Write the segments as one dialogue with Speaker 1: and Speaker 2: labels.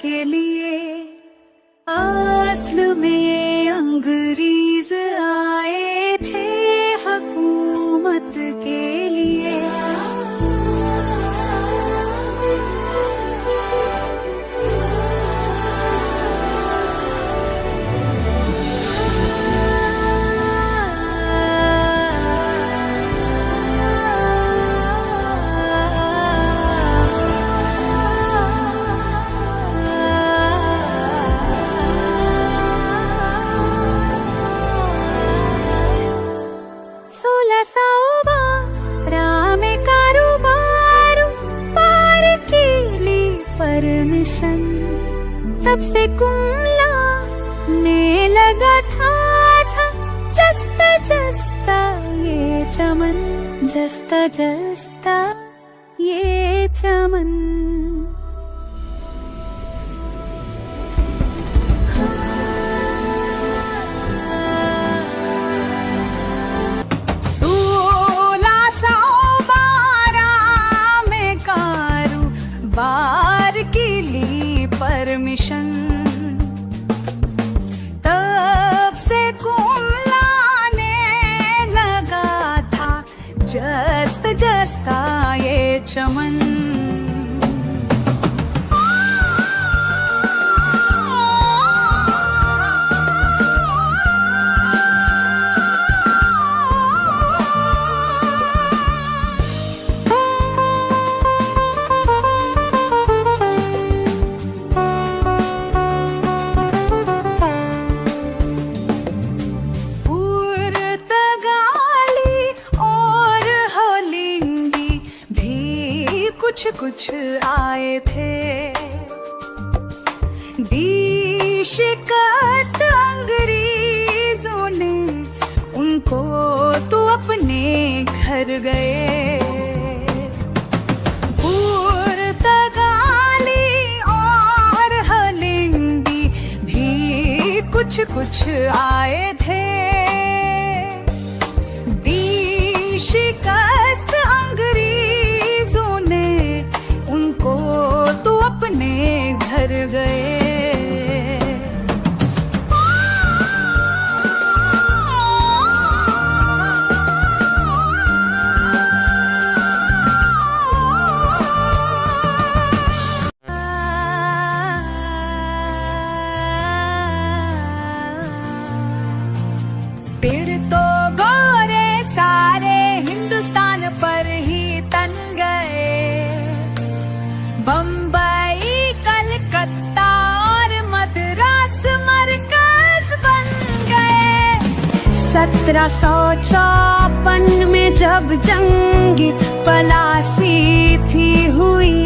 Speaker 1: के लिए। असल में ये अंग्रेज आए थे हुकूमत के लिए। परमिशन तब से कुमलाने लगा था जस्ता जस्ता ये चमन, जस्ता जस्ता ये चमन। परमिशन तब से कुमलाने लगा था जस्त जस्ता ये चमन। कुछ आए थे दी शिकस्त अंग्रेजों ने उनको तो अपने घर गए। पुर्तगाली और हलिंडी भी कुछ आए थे दी शिकस्त अंग्रेजों ने उनको तो अपने घर गए। पेड़ तो गोरे सारे हिंदुस्तान पर ही तन गए। बम्बई कलकत्ता और मद्रास मरकज बन गए। 1754 में जब जंग पलासी थी हुई,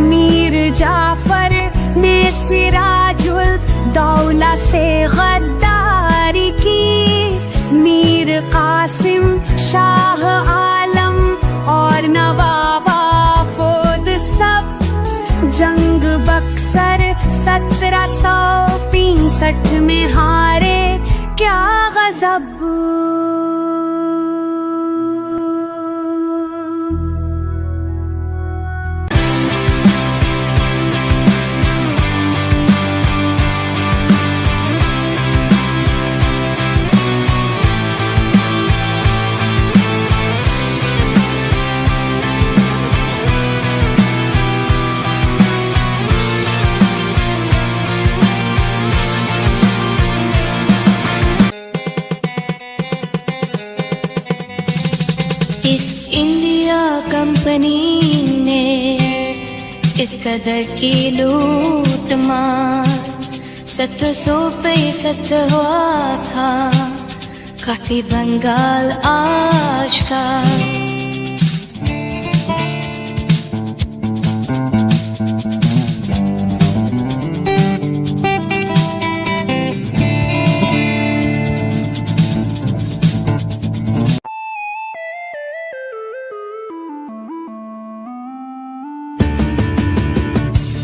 Speaker 1: मीर जाफर ने सिराजुल दौला से गद्दारी की। मीर कासिम शाह आलम और नवाबा फोद सब जंग बक्सर 1765 में हारे। क्या गजब
Speaker 2: इस इंडिया कंपनी ने इस कदर की लूट मार 1765 हुआ था काफी बंगाल आज का।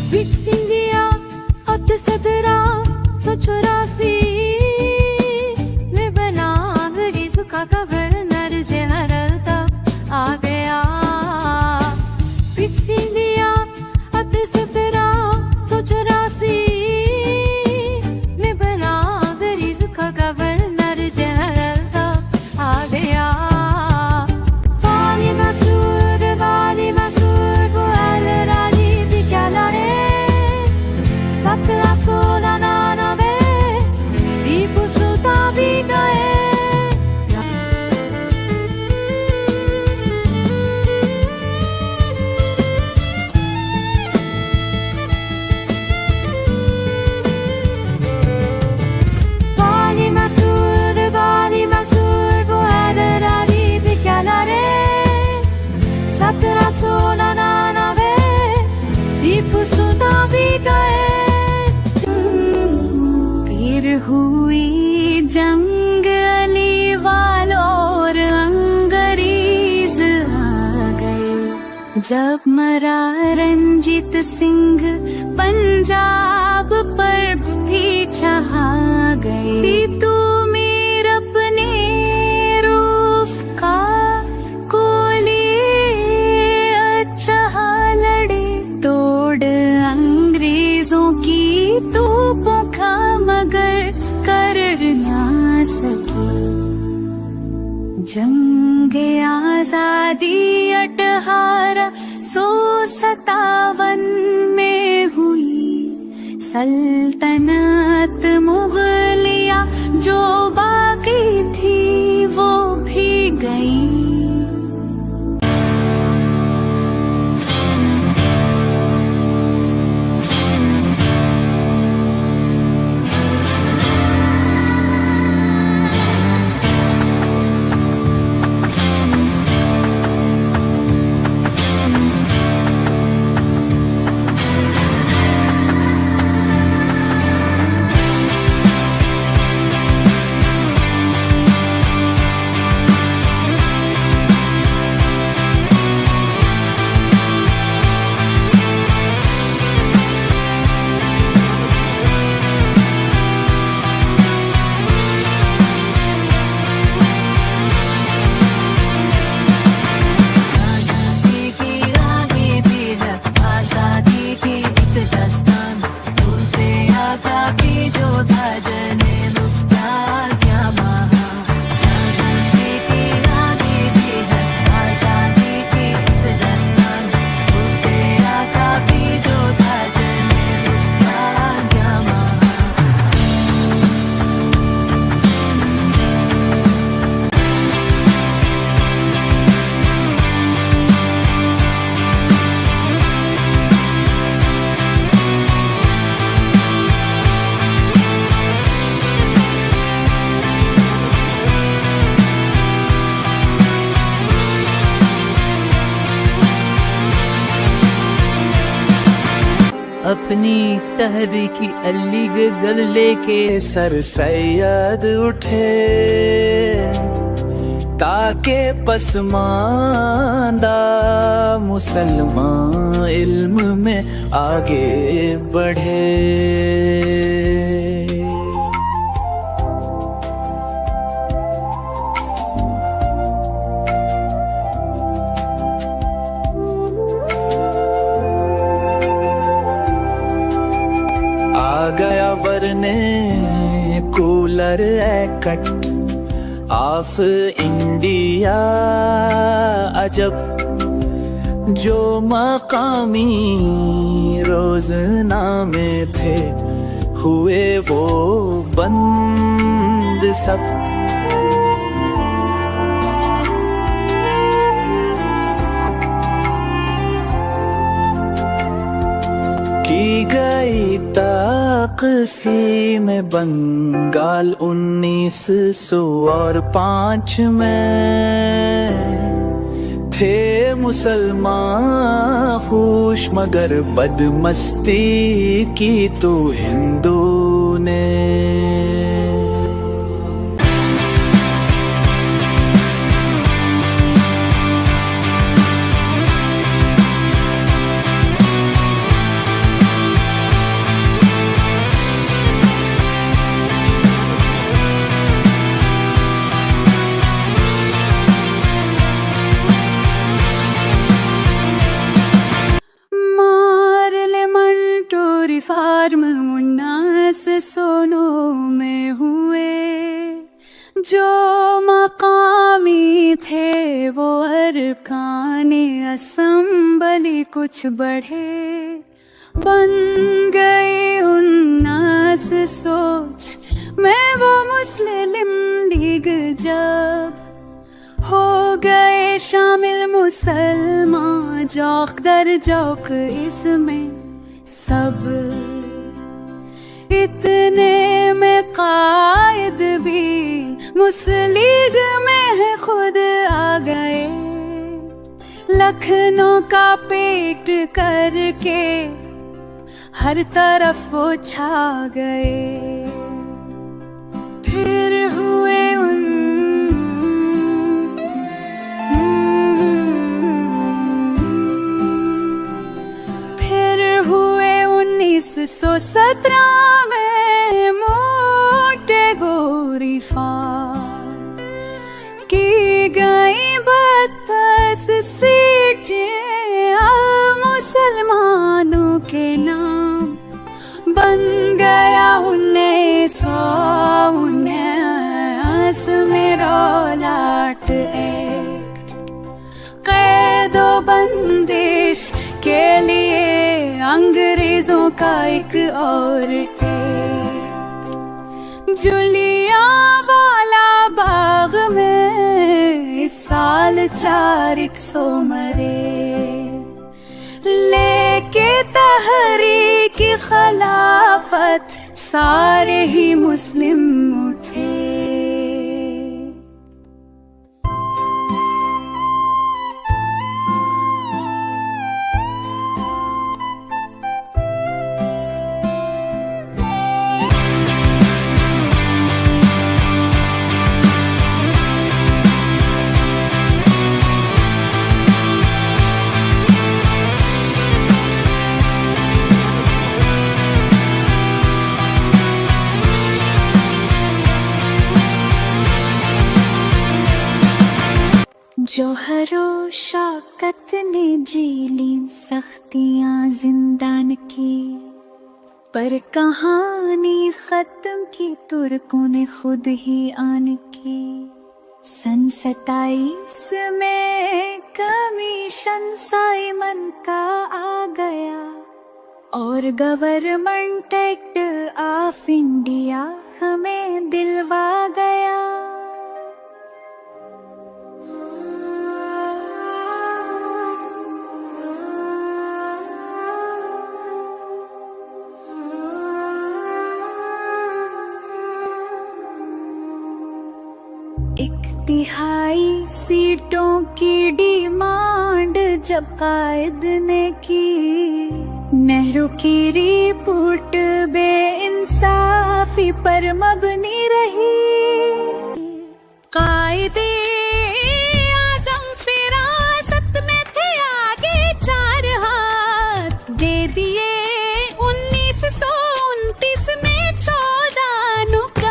Speaker 1: ब्रिक्स इंडिया अब 1784 में बना अंग्रेज का गवर्नर जनरल तब आ गया। ब्रिक्स इंडिया अब 1784 हुई जंग, अली वालों और अंग्रेज आ गए। जब मरा रंजीत सिंह पंजाब पर भी छहा गई। तू मेर अपने रूफ का कोली अच्छा लड़े, तोड़ अंग्रेजों की तोपों का मगर कर ना सके। जंगे आजादी 1857 में हुई। सल्तनत मुगलिया जो बाकी थी वो भी गई।
Speaker 3: अपनी तहरीकी अली गल लेके
Speaker 4: सर सैयद उठे ताके पसमानदा मुसलमान इल्म में आगे बढ़े। आ गया वरने कूलर कट ऑफ इंडिया, अजब जो मकामी रोजनामे थे हुए वो बंद सब। की गई तक़सीम बंगाल 1905 में। थे मुसलमान खुश मगर बदमस्ती की तो हिंदू ने।
Speaker 1: फार्म 1909 में हुए। जो मकामी थे वो अरकाने असम्बली कुछ बढ़े। बन गई 19 सोच में वो मुस्लिम लीग, जब हो गए शामिल मुसलमान जौक दर जौक इसमें सब। इतने में कायद भी मुस्लिम लीग में है खुद आ गए। लखनऊ का पेट करके हर तरफ वो छा गए। 1917 में मोटे गोरी फार की गई 32 सीटें मुसलमानों के नाम बन गया 1919 में रौलाट एक्ट कैदो बंदिश के लिए अंग्रेजों का एक और टेस्ट जलियांवाला बाग में इस साल 400 मरे लेके तहरीक खिलाफत सारे ही मुस्लिम उठे। जौहरो शौकत ने झेली सख्तियां जिंदान की पर कहानी खत्म की तुर्कों ने खुद ही आन की। सन 27 में कमीशन साइमन का आ गया और गवर्नमेंट एक्ट ऑफ इंडिया हमें दिलवा गया। एक तिहाई सीटों की डिमांड जब कायद ने की नेहरू की रिपोर्ट बेइंसाफी पर मबनी रही। कायदे आज़म फिरासत में थे आगे 4 हाथ दे दिए 1929 में 14 नुकात।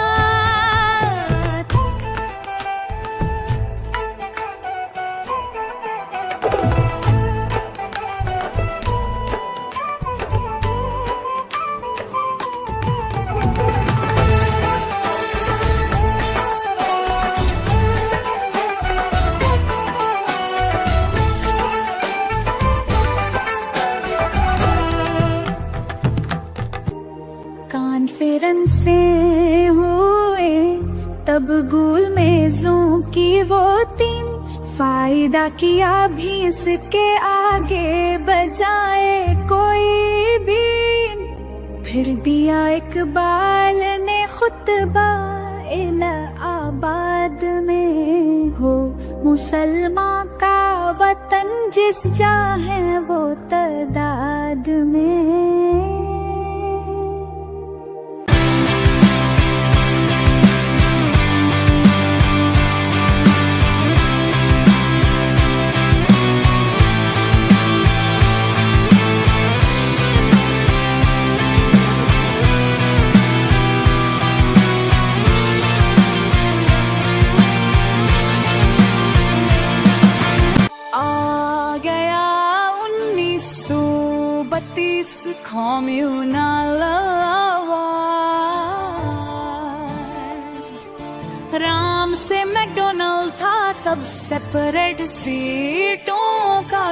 Speaker 1: कॉन्फ्रेंसें हुए तब गुल मेजों की वो 3 फायदा किया भी इसके आगे बजाए कोई भी। फिर दिया इकबाल ने खुतबा इलाहाबाद में हो मुसलमान का वतन जिस जा है वो तादाद में। कम्युनल अवार्ड राम से मैकडोनल्ड था तब सेपरेट सीटों का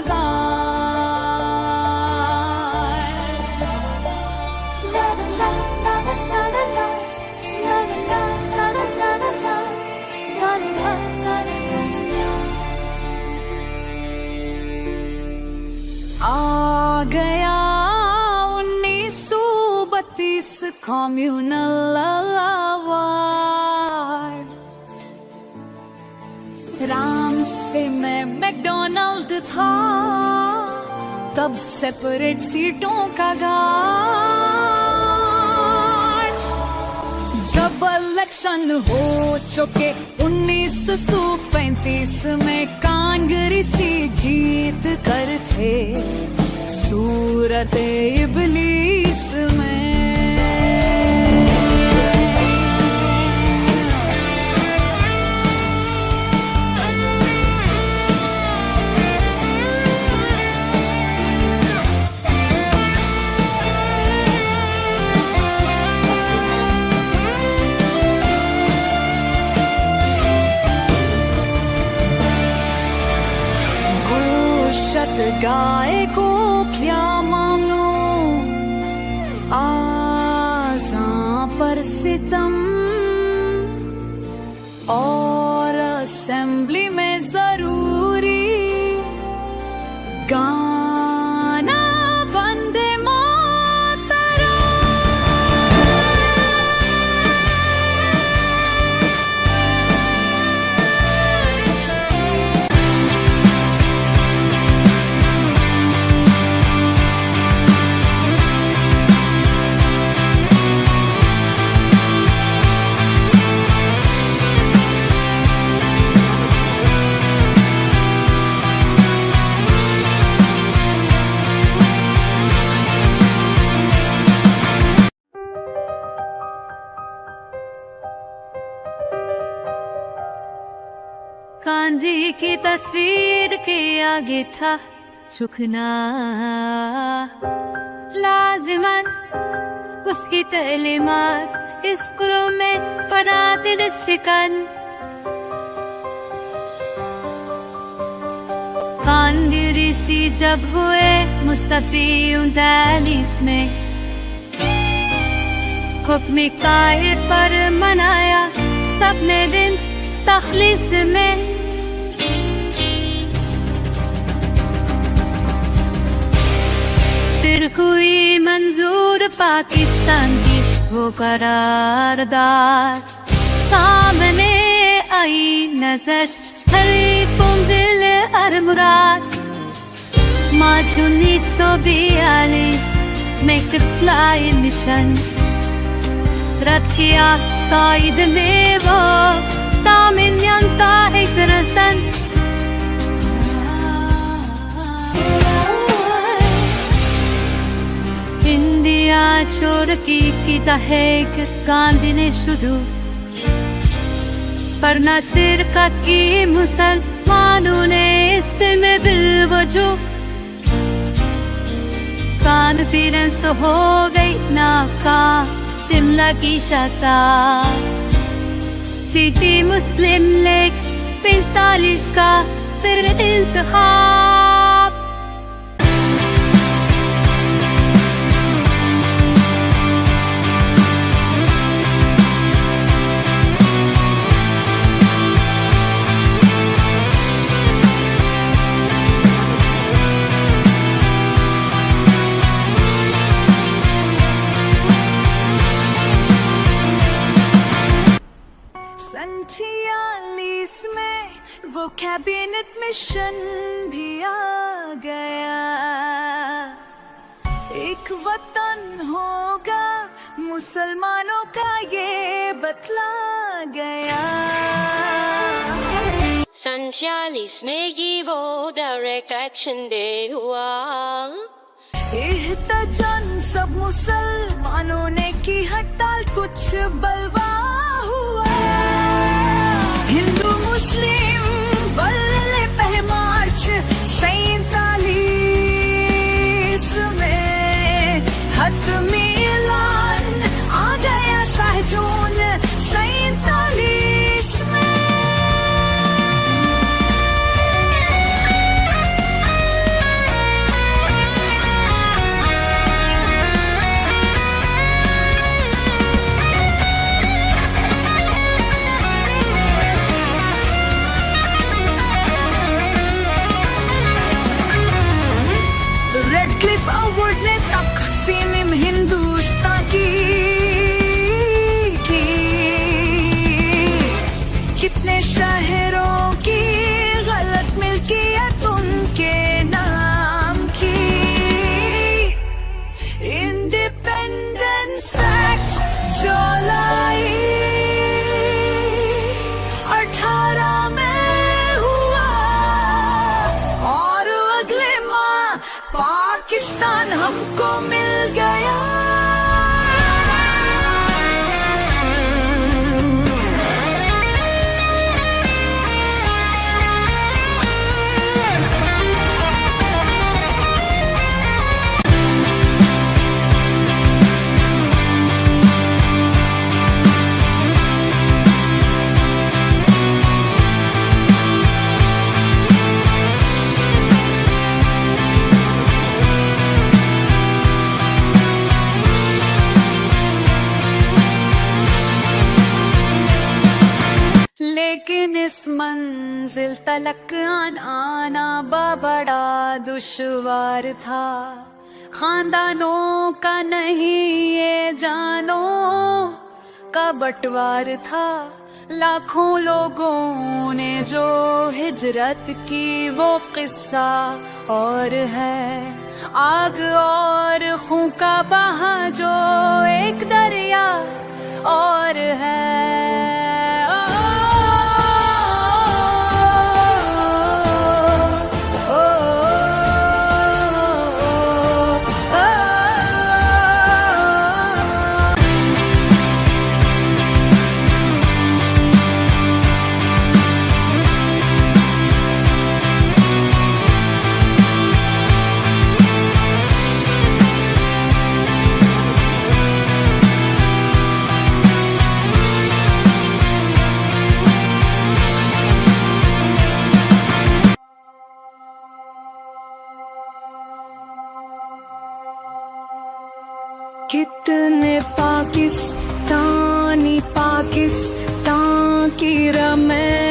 Speaker 1: आ गया कम्युनल अवार्ड राम से मैं मैकडोनल्ड था तब सेपरेट सीटों का घाट। जब इलेक्शन हो चुके 1935 में कांग्रेसी जीत कर थे सूरत इबलीस क्या मांगो आज़ां पर सितम, और असेंबली में जरूरी गाना वंदे मातरम।
Speaker 2: गांधी की तस्वीर के आगे था झुकना लाजिमन, उसकी तालीमात स्कूलों में पढ़ाते थे शिकन। कांग्रेसी जब हुए मुस्तफी 39 में, हुक्म काहिर पर मनाया सबने दिन तखलीस में। फिर हुई मंजूर पाकिस्तान की वो करारदाद, सामने आई नजर हर एक मंजिल हर मुराद। मार्च 1942 में कृष्णा मिशन रद्द किया कायद ने वो तामिल का एक रसन। इंडिया छोड़ की तहरीक गांधी ने शुरू, पर न सिर का की मुसलमानों ने इसमें बिलवजू। कॉन्फ्रेंस हो गई नाकाम शिमला की शता, जीती मुस्लिम लीग 45 का फिर इंतखाब।
Speaker 1: सन 46 में वो कैबिनेट मिशन भी आ गया। एक वतन होगा मुसलमानों का ये बतला गया।
Speaker 5: सन 46 में ही वो डायरेक्ट एक्शन डे हुआ।
Speaker 1: एहतजाज सब मुसलमानों ने की हड़ताल, कुछ बलवा हुआ। हिंदू मुस्लिम बल्ले पे मार्च 47 में हतमी ऐलान आ गया 7 जून 47 में। रेडक्लिफ अवार्ड ने तकसीम हिंदुस्तान की कितने शहरों की गलत मिल्कियत उनके नाम की। इंडिपेंडेंस एक्ट जो लाई 18 में हुआ, और अगले माह पाकिस्तान हमको मिल गया। मंजिल तलक आना बड़ा दुश्वार था। खानदानों का नहीं ये जानो का बंटवार था। लाखों लोगों ने जो हिजरत की वो किस्सा और है। आग और खून का बहा जो एक दरिया और है। कितने पाकिस्तानी पाकिस्तान की रमे